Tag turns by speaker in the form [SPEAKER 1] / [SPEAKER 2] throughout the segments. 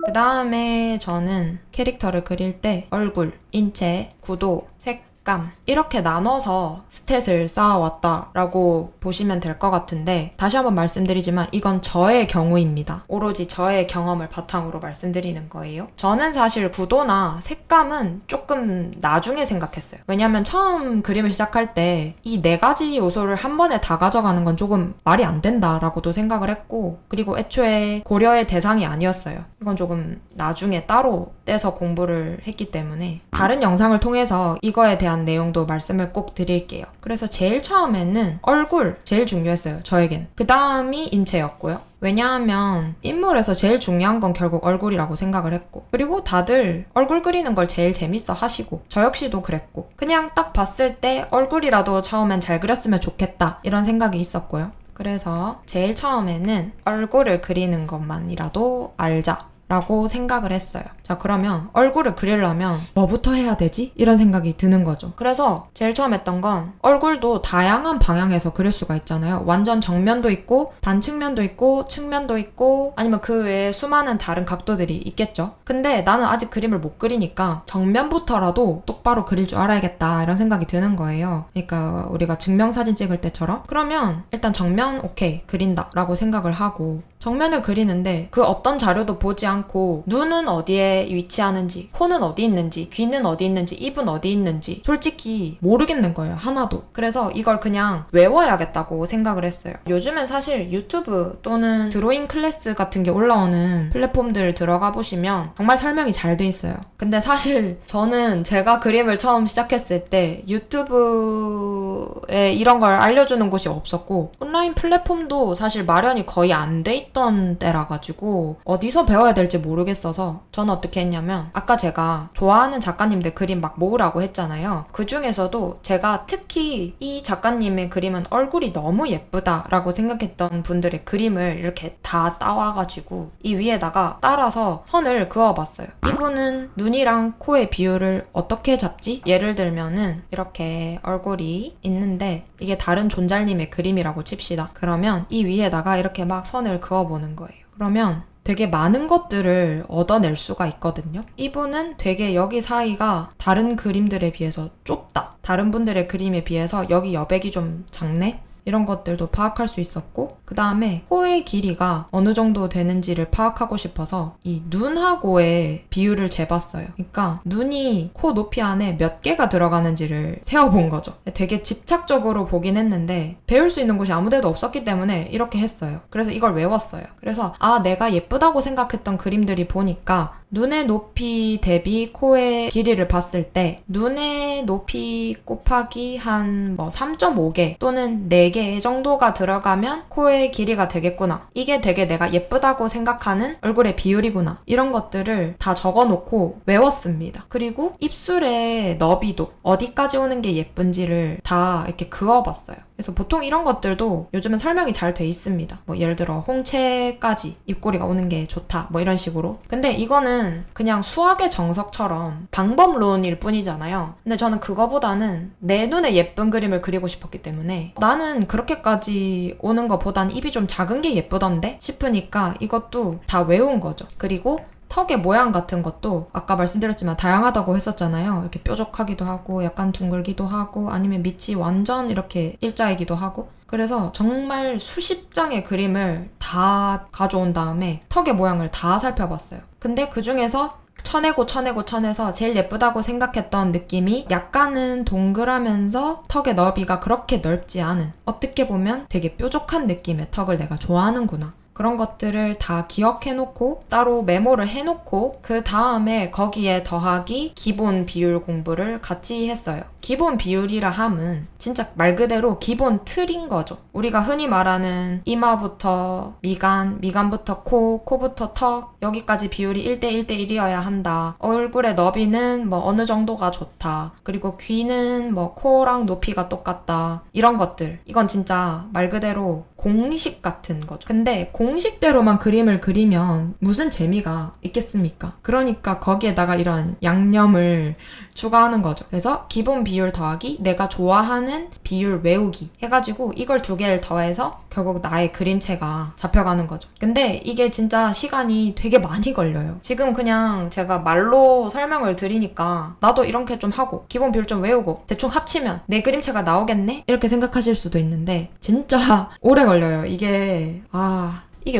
[SPEAKER 1] 그 다음에 저는 캐릭터를 그릴 때 얼굴, 인체, 구도, 색감 이렇게 나눠서 스탯을 쌓아왔다라고 보시면 될 것 같은데, 다시 한번 말씀드리지만 이건 저의 경우입니다. 오로지 저의 경험을 바탕으로 말씀드리는 거예요. 저는 사실 구도나 색감은 조금 나중에 생각했어요. 왜냐면 처음 그림을 시작할 때 이 네 가지 요소를 한 번에 다 가져가는 건 조금 말이 안 된다라고도 생각을 했고, 그리고 애초에 고려의 대상이 아니었어요. 이건 조금 나중에 따로 떼서 공부를 했기 때문에 다른 영상을 통해서 이거에 대한 내용도 말씀을 꼭 드릴게요. 그래서 제일 처음에는 얼굴 제일 중요했어요, 저에겐. 그 다음이 인체였고요. 왜냐하면 인물에서 제일 중요한 건 결국 얼굴이라고 생각을 했고, 그리고 다들 얼굴 그리는 걸 제일 재밌어 하시고, 저 역시도 그랬고, 그냥 딱 봤을 때 얼굴이라도 처음엔 잘 그렸으면 좋겠다 이런 생각이 있었고요. 그래서 제일 처음에는 얼굴을 그리는 것만이라도 알자 라고 생각을 했어요. 자, 그러면 얼굴을 그리려면 뭐부터 해야 되지? 이런 생각이 드는 거죠. 그래서 제일 처음 했던 건, 얼굴도 다양한 방향에서 그릴 수가 있잖아요. 완전 정면도 있고 반측면도 있고 측면도 있고 아니면 그 외에 수많은 다른 각도들이 있겠죠. 근데 나는 아직 그림을 못 그리니까 정면부터라도 똑바로 그릴 줄 알아야겠다 이런 생각이 드는 거예요. 그러니까 우리가 증명사진 찍을 때처럼. 그러면 일단 정면 오케이 그린다 라고 생각을 하고, 정면을 그리는데 그 어떤 자료도 보지 않고 눈은 어디에 위치하는지, 코는 어디 있는지, 귀는 어디 있는지, 입은 어디 있는지 솔직히 모르겠는 거예요, 하나도. 그래서 이걸 그냥 외워야겠다고 생각을 했어요. 요즘엔 사실 유튜브 또는 드로잉 클래스 같은 게 올라오는 플랫폼들 들어가 보시면 정말 설명이 잘 돼 있어요. 근데 사실 저는 제가 그림을 처음 시작했을 때 유튜브에 이런 걸 알려주는 곳이 없었고, 온라인 플랫폼도 사실 마련이 거의 안 돼 있던 때라 가지고 어디서 배워야 될지 모르겠어서, 저는 어떻게 했냐면, 아까 제가 좋아하는 작가님들 그림 막 모으라고 했잖아요. 그 중에서도 제가 특히 이 작가님의 그림은 얼굴이 너무 예쁘다라고 생각했던 분들의 그림을 이렇게 다 따와가지고 이 위에다가 따라서 선을 그어봤어요. 이분은 눈이랑 코의 비율을 어떻게 잡지? 예를 들면은 이렇게 얼굴이 있는데 이게 다른 존잘님의 그림이라고 칩시다. 그러면 이 위에다가 이렇게 막 선을 그어보는 거예요. 그러면 되게 많은 것들을 얻어낼 수가 있거든요. 이분은 되게 여기 사이가 다른 그림들에 비해서 좁다, 다른 분들의 그림에 비해서 여기 여백이 좀 작네? 이런 것들도 파악할 수 있었고, 그 다음에 코의 길이가 어느 정도 되는지를 파악하고 싶어서 이 눈하고의 비율을 재봤어요. 그러니까 눈이 코 높이 안에 몇 개가 들어가는지를 세어본 거죠. 되게 집착적으로 보긴 했는데 배울 수 있는 곳이 아무 데도 없었기 때문에 이렇게 했어요. 그래서 이걸 외웠어요. 그래서 내가 예쁘다고 생각했던 그림들이 보니까 눈의 높이 대비 코의 길이를 봤을 때 눈의 높이 곱하기 한 3.5개 또는 4개 정도가 들어가면 코의 길이가 되겠구나. 이게 되게 내가 예쁘다고 생각하는 얼굴의 비율이구나. 이런 것들을 다 적어놓고 외웠습니다. 그리고 입술의 너비도 어디까지 오는 게 예쁜지를 다 이렇게 그어봤어요. 그래서 보통 이런 것들도 요즘은 설명이 잘 돼 있습니다. 예를 들어 홍채까지 입꼬리가 오는 게 좋다 이런 식으로. 근데 이거는 그냥 수학의 정석처럼 방법론일 뿐이잖아요. 근데 저는 그거보다는 내 눈에 예쁜 그림을 그리고 싶었기 때문에, 나는 그렇게까지 오는 것보단 입이 좀 작은 게 예쁘던데 싶으니까 이것도 다 외운 거죠. 그리고 턱의 모양 같은 것도 아까 말씀드렸지만 다양하다고 했었잖아요. 이렇게 뾰족하기도 하고 약간 둥글기도 하고 아니면 밑이 완전 이렇게 일자이기도 하고. 그래서 정말 수십 장의 그림을 다 가져온 다음에 턱의 모양을 다 살펴봤어요. 근데 그 중에서 쳐내서 제일 예쁘다고 생각했던 느낌이 약간은 동그라면서 턱의 너비가 그렇게 넓지 않은, 어떻게 보면 되게 뾰족한 느낌의 턱을 내가 좋아하는구나. 그런 것들을 다 기억해놓고 따로 메모를 해놓고 그 다음에 거기에 더하기 기본 비율 공부를 같이 했어요. 기본 비율이라 함은 진짜 말 그대로 기본 틀인 거죠. 우리가 흔히 말하는 이마부터 미간, 미간부터 코, 코부터 턱 여기까지 비율이 1대 1대1이어야 한다. 얼굴의 너비는 어느 정도가 좋다. 그리고 귀는 코랑 높이가 똑같다. 이런 것들. 이건 진짜 말 그대로 공식 같은 거죠. 근데 공식대로만 그림을 그리면 무슨 재미가 있겠습니까? 그러니까 거기에다가 이런 양념을 추가하는 거죠. 그래서 기본 비율 더하기 내가 좋아하는 비율 외우기 해가지고 이걸 두 개를 더해서 결국 나의 그림체가 잡혀가는 거죠. 근데 이게 진짜 시간이 되게 많이 걸려요. 지금 그냥 제가 말로 설명을 드리니까 나도 이렇게 좀 하고 기본 비율 좀 외우고 대충 합치면 내 그림체가 나오겠네? 이렇게 생각하실 수도 있는데 진짜 오래 걸려요. 이게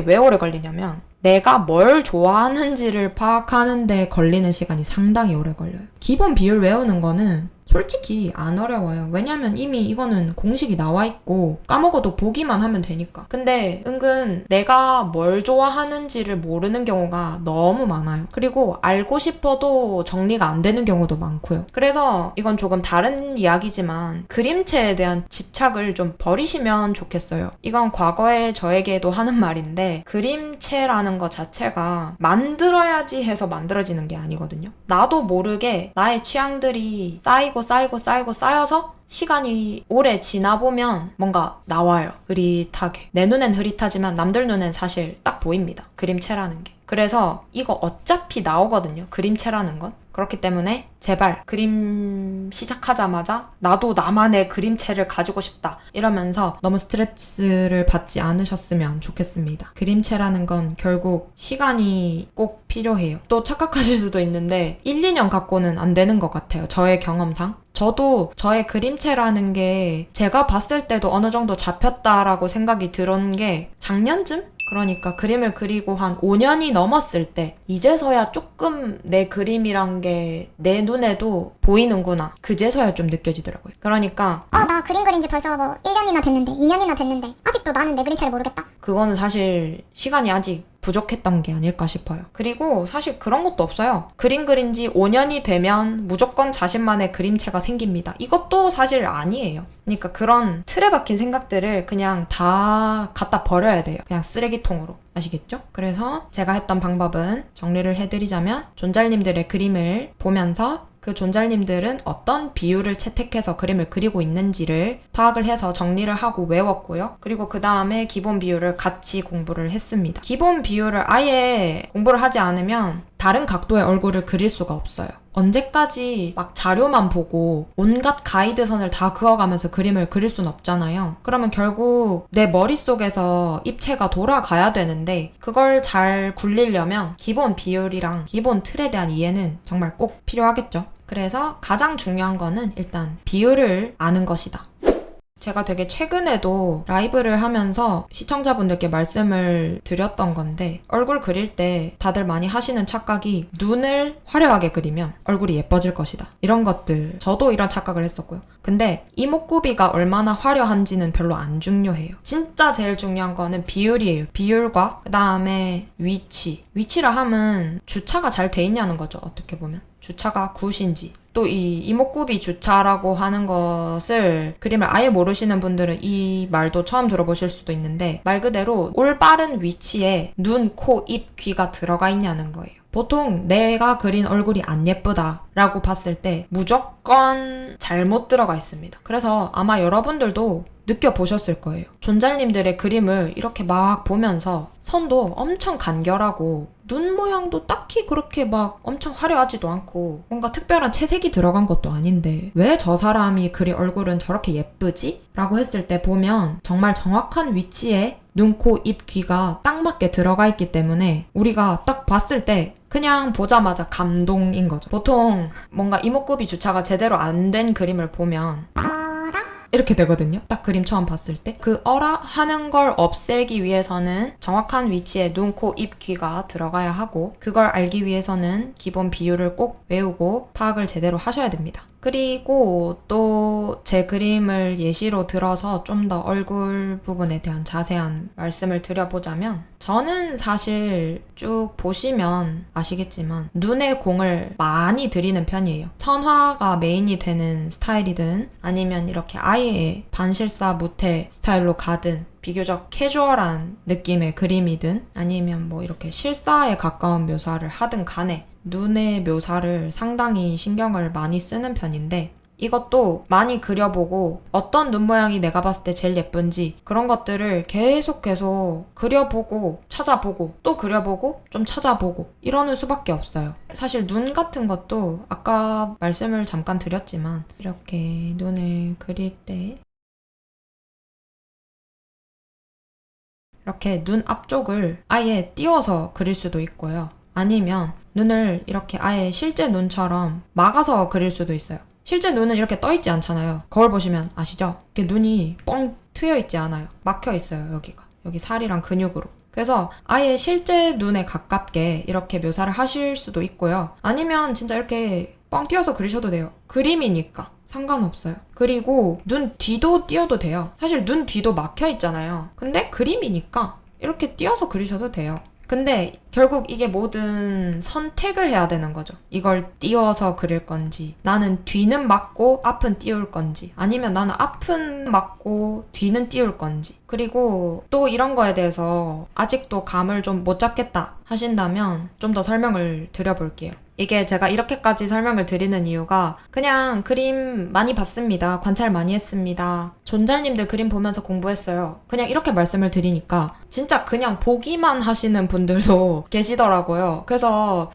[SPEAKER 1] 왜 오래 걸리냐면 내가 뭘 좋아하는지를 파악하는데 걸리는 시간이 상당히 오래 걸려요. 기본 비율 외우는 거는 솔직히 안 어려워요. 왜냐면 이미 이거는 공식이 나와 있고 까먹어도 보기만 하면 되니까. 근데 은근 내가 뭘 좋아하는지를 모르는 경우가 너무 많아요. 그리고 알고 싶어도 정리가 안 되는 경우도 많고요. 그래서 이건 조금 다른 이야기지만 그림체에 대한 집착을 좀 버리시면 좋겠어요. 이건 과거에 저에게도 하는 말인데 그림체라는 것 자체가 만들어야지 해서 만들어지는 게 아니거든요. 나도 모르게 나의 취향들이 쌓여서 시간이 오래 지나보면 뭔가 나와요. 흐릿하게. 내 눈엔 흐릿하지만 남들 눈엔 사실 딱 보입니다. 그림체라는 게. 그래서 이거 어차피 나오거든요. 그림체라는 건. 그렇기 때문에 제발 그림 시작하자마자 나도 나만의 그림체를 가지고 싶다 이러면서 너무 스트레스를 받지 않으셨으면 좋겠습니다. 그림체라는 건 결국 시간이 꼭 필요해요. 또 착각하실 수도 있는데 1, 2년 갖고는 안 되는 것 같아요. 저의 경험상. 저도 저의 그림체라는 게 제가 봤을 때도 어느 정도 잡혔다라고 생각이 들은 게 작년쯤? 그러니까 그림을 그리고 한 5년이 넘었을 때 이제서야 조금 내 그림이란 게 내 눈에도 보이는구나. 그제서야 좀 느껴지더라고요. 그러니까
[SPEAKER 2] 나 그림 그린 지 벌써 뭐 1년이나 됐는데 2년이나 됐는데 아직도 나는 내 그림체를 모르겠다.
[SPEAKER 1] 그거는 사실 시간이 아직 부족했던 게 아닐까 싶어요. 그리고 사실 그런 것도 없어요. 그림 그린 지 5년이 되면 무조건 자신만의 그림체가 생깁니다. 이것도 사실 아니에요. 그러니까 그런 틀에 박힌 생각들을 그냥 다 갖다 버려야 돼요. 그냥 쓰레기통으로. 아시겠죠? 그래서 제가 했던 방법은 정리를 해드리자면 존잘님들의 그림을 보면서 그 존잘님들은 어떤 비율을 채택해서 그림을 그리고 있는지를 파악을 해서 정리를 하고 외웠고요. 그리고 그 다음에 기본 비율을 같이 공부를 했습니다. 기본 비율을 아예 공부를 하지 않으면 다른 각도의 얼굴을 그릴 수가 없어요. 언제까지 막 자료만 보고 온갖 가이드선을 다 그어가면서 그림을 그릴 순 없잖아요. 그러면 결국 내 머릿속에서 입체가 돌아가야 되는데 그걸 잘 굴리려면 기본 비율이랑 기본 틀에 대한 이해는 정말 꼭 필요하겠죠. 그래서 가장 중요한 거는 일단 비율을 아는 것이다. 제가 되게 최근에도 라이브를 하면서 시청자분들께 말씀을 드렸던 건데 얼굴 그릴 때 다들 많이 하시는 착각이 눈을 화려하게 그리면 얼굴이 예뻐질 것이다. 이런 것들 저도 이런 착각을 했었고요. 근데 이목구비가 얼마나 화려한지는 별로 안 중요해요. 진짜 제일 중요한 거는 비율이에요. 비율과 그 다음에 위치라 함은 주차가 잘 돼 있냐는 거죠. 어떻게 보면. 주차가 굿인지 또 이 이목구비 주차라고 하는 것을 그림을 아예 모르시는 분들은 이 말도 처음 들어보실 수도 있는데 말 그대로 올바른 위치에 눈, 코, 입, 귀가 들어가 있냐는 거예요. 보통 내가 그린 얼굴이 안 예쁘다 라고 봤을 때 무조건 잘못 들어가 있습니다. 그래서 아마 여러분들도 느껴보셨을 거예요. 존잘님들의 그림을 이렇게 막 보면서 선도 엄청 간결하고 눈 모양도 딱히 그렇게 막 엄청 화려하지도 않고 뭔가 특별한 채색이 들어간 것도 아닌데 왜 저 사람이 그린 얼굴은 저렇게 예쁘지? 라고 했을 때 보면 정말 정확한 위치에 눈, 코, 입, 귀가 딱 맞게 들어가 있기 때문에 우리가 딱 봤을 때 그냥 보자마자 감동인 거죠. 보통 뭔가 이목구비 주차가 제대로 안 된 그림을 보면 이렇게 되거든요. 딱 그림 처음 봤을 때. 그 어라 하는 걸 없애기 위해서는 정확한 위치에 눈, 코, 입, 귀가 들어가야 하고 그걸 알기 위해서는 기본 비율을 꼭 외우고 파악을 제대로 하셔야 됩니다. 그리고 또 제 그림을 예시로 들어서 좀 더 얼굴 부분에 대한 자세한 말씀을 드려보자면 저는 사실 쭉 보시면 아시겠지만 눈에 공을 많이 들이는 편이에요. 선화가 메인이 되는 스타일이든 아니면 이렇게 아예 반실사 무태 스타일로 가든 비교적 캐주얼한 느낌의 그림이든 아니면 뭐 이렇게 실사에 가까운 묘사를 하든 간에 눈의 묘사를 상당히 신경을 많이 쓰는 편인데 이것도 많이 그려보고 어떤 눈 모양이 내가 봤을 때 제일 예쁜지 그런 것들을 계속 그려보고 찾아보고 또 그려보고 좀 찾아보고 이러는 수밖에 없어요. 사실 눈 같은 것도 아까 말씀을 잠깐 드렸지만 이렇게 눈을 그릴 때 이렇게 눈 앞쪽을 아예 띄워서 그릴 수도 있고요. 아니면 눈을 이렇게 아예 실제 눈처럼 막아서 그릴 수도 있어요. 실제 눈은 이렇게 떠 있지 않잖아요. 거울 보시면 아시죠? 이렇게 눈이 뻥 트여 있지 않아요. 막혀 있어요, 여기가. 여기 살이랑 근육으로. 그래서 아예 실제 눈에 가깝게 이렇게 묘사를 하실 수도 있고요. 아니면 진짜 이렇게 뻥 띄어서 그리셔도 돼요. 그림이니까 상관없어요. 그리고 눈 뒤도 띄어도 돼요. 사실 눈 뒤도 막혀 있잖아요. 근데 그림이니까 이렇게 띄어서 그리셔도 돼요. 근데 결국 이게 모든 선택을 해야 되는 거죠. 이걸 띄워서 그릴 건지, 나는 뒤는 막고 앞은 띄울 건지, 아니면 나는 앞은 막고 뒤는 띄울 건지. 그리고 또 이런 거에 대해서 아직도 감을 좀 못 잡겠다 하신다면 좀 더 설명을 드려볼게요. 이게 제가 이렇게까지 설명을 드리는 이유가 그냥 그림 많이 봤습니다. 관찰 많이 했습니다. 존잘님들 그림 보면서 공부했어요. 그냥 이렇게 말씀을 드리니까 진짜 그냥 보기만 하시는 분들도 계시더라고요. 그래서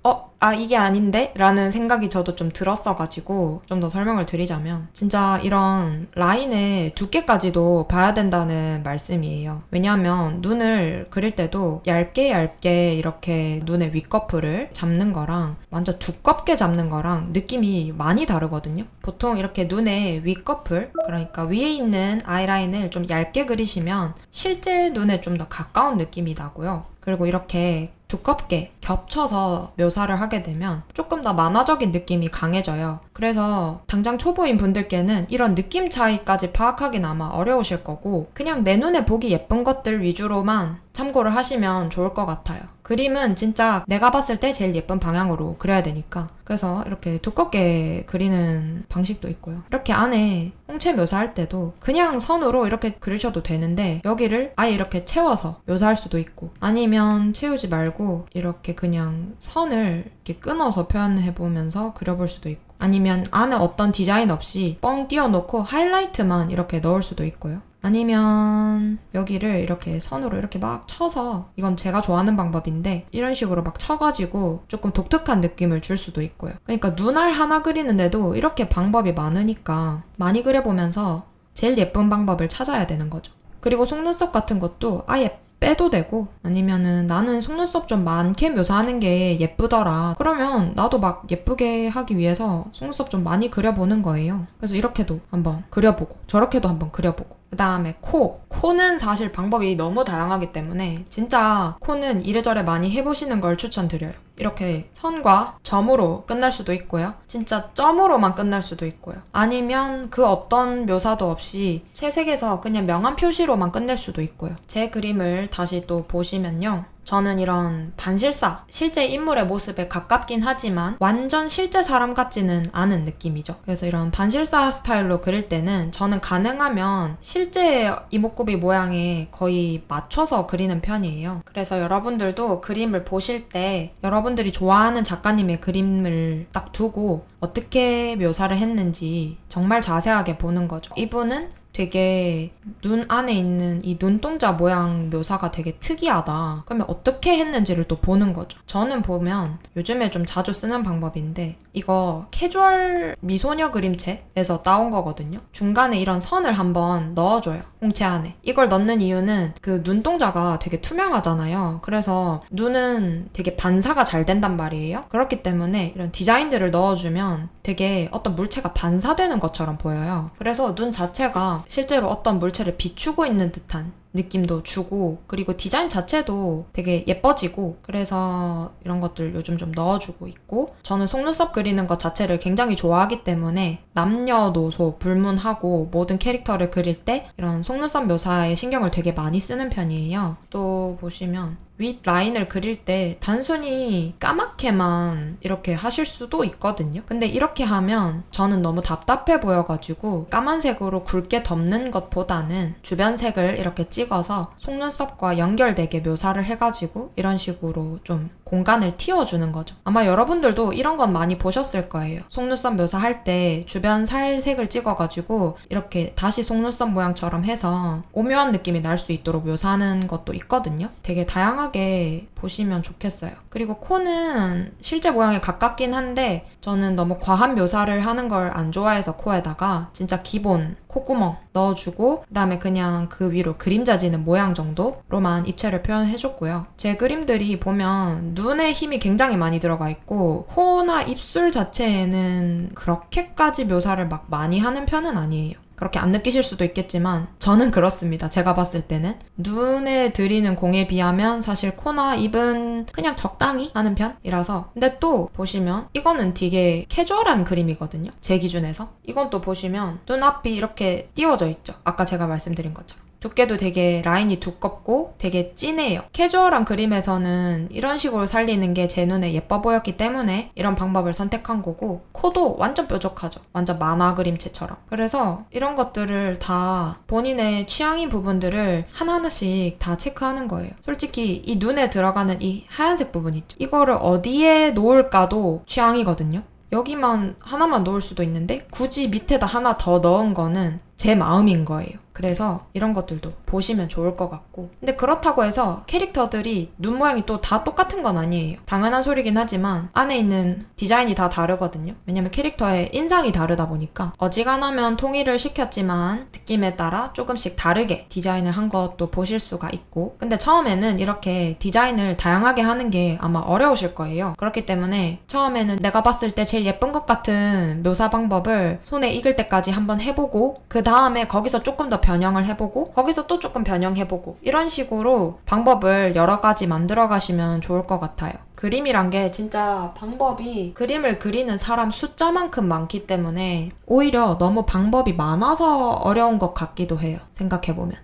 [SPEAKER 1] 이게 아닌데? 라는 생각이 저도 좀 들었어가지고 좀 더 설명을 드리자면 진짜 이런 라인의 두께까지도 봐야 된다는 말씀이에요. 왜냐하면 눈을 그릴 때도 얇게 이렇게 눈의 윗꺼풀을 잡는 거랑 완전 두껍게 잡는 거랑 느낌이 많이 다르거든요. 보통 이렇게 눈의 윗꺼풀, 그러니까 위에 있는 아이라인을 좀 얇게 그리시면 실제 눈에 좀 더 가까운 느낌이 나고요. 그리고 이렇게 두껍게 겹쳐서 묘사를 하게 되면 조금 더 만화적인 느낌이 강해져요. 그래서 당장 초보인 분들께는 이런 느낌 차이까지 파악하긴 아마 어려우실 거고 그냥 내 눈에 보기 예쁜 것들 위주로만 참고를 하시면 좋을 것 같아요. 그림은 진짜 내가 봤을 때 제일 예쁜 방향으로 그려야 되니까 그래서 이렇게 두껍게 그리는 방식도 있고요. 이렇게 안에 홍채 묘사할 때도 그냥 선으로 이렇게 그리셔도 되는데 여기를 아예 이렇게 채워서 묘사할 수도 있고 아니면 채우지 말고 이렇게 그냥 선을 이렇게 끊어서 표현해보면서 그려볼 수도 있고 아니면 안에 어떤 디자인 없이 뻥 띄워놓고 하이라이트만 이렇게 넣을 수도 있고요. 아니면 여기를 이렇게 선으로 이렇게 막 쳐서 이건 제가 좋아하는 방법인데 이런 식으로 막 쳐가지고 조금 독특한 느낌을 줄 수도 있고요. 그러니까 눈알 하나 그리는데도 이렇게 방법이 많으니까 많이 그려보면서 제일 예쁜 방법을 찾아야 되는 거죠. 그리고 속눈썹 같은 것도 아예 빼도 되고 아니면은 나는 속눈썹 좀 많게 묘사하는 게 예쁘더라. 그러면 나도 막 예쁘게 하기 위해서 속눈썹 좀 많이 그려보는 거예요. 그래서 이렇게도 한번 그려보고 저렇게도 한번 그려보고 그 다음에 코는 사실 방법이 너무 다양하기 때문에 진짜 코는 이래저래 많이 해보시는 걸 추천드려요. 이렇게 선과 점으로 끝날 수도 있고요. 진짜 점으로만 끝날 수도 있고요. 아니면 그 어떤 묘사도 없이 채색해서 그냥 명암 표시로만 끝낼 수도 있고요. 제 그림을 다시 또 보시면요. 저는 이런 반실사, 실제 인물의 모습에 가깝긴 하지만 완전 실제 사람 같지는 않은 느낌이죠. 그래서 이런 반실사 스타일로 그릴 때는 저는 가능하면 실제 이목구비 모양에 거의 맞춰서 그리는 편이에요. 그래서 여러분들도 그림을 보실 때 여러분들이 좋아하는 작가님의 그림을 딱 두고 어떻게 묘사를 했는지 정말 자세하게 보는 거죠. 이분은 되게 눈 안에 있는 이 눈동자 모양 묘사가 되게 특이하다. 그러면 어떻게 했는지를 또 보는 거죠. 저는 보면 요즘에 좀 자주 쓰는 방법인데 이거 캐주얼 미소녀 그림체에서 따온 거거든요. 중간에 이런 선을 한번 넣어줘요. 홍채 안에. 이걸 넣는 이유는 그 눈동자가 되게 투명하잖아요. 그래서 눈은 되게 반사가 잘 된단 말이에요. 그렇기 때문에 이런 디자인들을 넣어주면 되게 어떤 물체가 반사되는 것처럼 보여요. 그래서 눈 자체가 실제로 어떤 물체를 비추고 있는 듯한 느낌도 주고 그리고 디자인 자체도 되게 예뻐지고 그래서 이런 것들 요즘 좀 넣어주고 있고 저는 속눈썹 그리는 것 자체를 굉장히 좋아하기 때문에 남녀노소 불문하고 모든 캐릭터를 그릴 때 이런 속눈썹 묘사에 신경을 되게 많이 쓰는 편이에요. 또 보시면 윗 라인을 그릴 때 단순히 까맣게만 이렇게 하실 수도 있거든요. 근데 이렇게 하면 저는 너무 답답해 보여가지고 까만색으로 굵게 덮는 것보다는 주변 색을 이렇게 찍어서 속눈썹과 연결되게 묘사를 해가지고 이런 식으로 좀 공간을 틔워주는 거죠. 아마 여러분들도 이런 건 많이 보셨을 거예요. 속눈썹 묘사할 때 주변 살색을 찍어가지고 이렇게 다시 속눈썹 모양처럼 해서 오묘한 느낌이 날 수 있도록 묘사하는 것도 있거든요. 되게 다양하게 보시면 좋겠어요. 그리고 코는 실제 모양에 가깝긴 한데 저는 너무 과한 묘사를 하는 걸 안 좋아해서 코에다가 진짜 기본 콧구멍 넣어주고 그 다음에 그냥 그 위로 그림자지는 모양 정도로만 입체를 표현해줬고요. 제 그림들이 보면 눈에 힘이 굉장히 많이 들어가 있고 코나 입술 자체에는 그렇게까지 묘사를 막 많이 하는 편은 아니에요. 그렇게 안 느끼실 수도 있겠지만 저는 그렇습니다. 제가 봤을 때는 눈에 들이는 공에 비하면 사실 코나 입은 그냥 적당히 하는 편이라서. 근데 또 보시면 이거는 되게 캐주얼한 그림이거든요. 제 기준에서. 이건 또 보시면 눈앞이 이렇게 띄워져 있죠. 아까 제가 말씀드린 것처럼. 두께도 되게 라인이 두껍고 되게 진해요. 캐주얼한 그림에서는 이런 식으로 살리는 게 제 눈에 예뻐 보였기 때문에 이런 방법을 선택한 거고, 코도 완전 뾰족하죠. 완전 만화 그림체처럼. 그래서 이런 것들을 다 본인의 취향인 부분들을 하나하나씩 다 체크하는 거예요. 솔직히 이 눈에 들어가는 이 하얀색 부분 있죠. 이거를 어디에 놓을까도 취향이거든요. 여기만 하나만 놓을 수도 있는데 굳이 밑에다 하나 더 넣은 거는 제 마음인 거예요. 그래서 이런 것들도 보시면 좋을 것 같고. 근데 그렇다고 해서 캐릭터들이 눈 모양이 또 다 똑같은 건 아니에요. 당연한 소리긴 하지만 안에 있는 디자인이 다 다르거든요. 왜냐면 캐릭터의 인상이 다르다 보니까 어지간하면 통일을 시켰지만 느낌에 따라 조금씩 다르게 디자인을 한 것도 보실 수가 있고. 근데 처음에는 이렇게 디자인을 다양하게 하는 게 아마 어려우실 거예요. 그렇기 때문에 처음에는 내가 봤을 때 제일 예쁜 것 같은 묘사 방법을 손에 익을 때까지 한번 해보고 그 다음에 거기서 조금 더 변형을 해보고 거기서 또 조금 변형해보고 이런 식으로 방법을 여러 가지 만들어 가시면 좋을 것 같아요. 그림이란 게 진짜 방법이 그림을 그리는 사람 숫자만큼 많기 때문에 오히려 너무 방법이 많아서 어려운 것 같기도 해요. 생각해보면.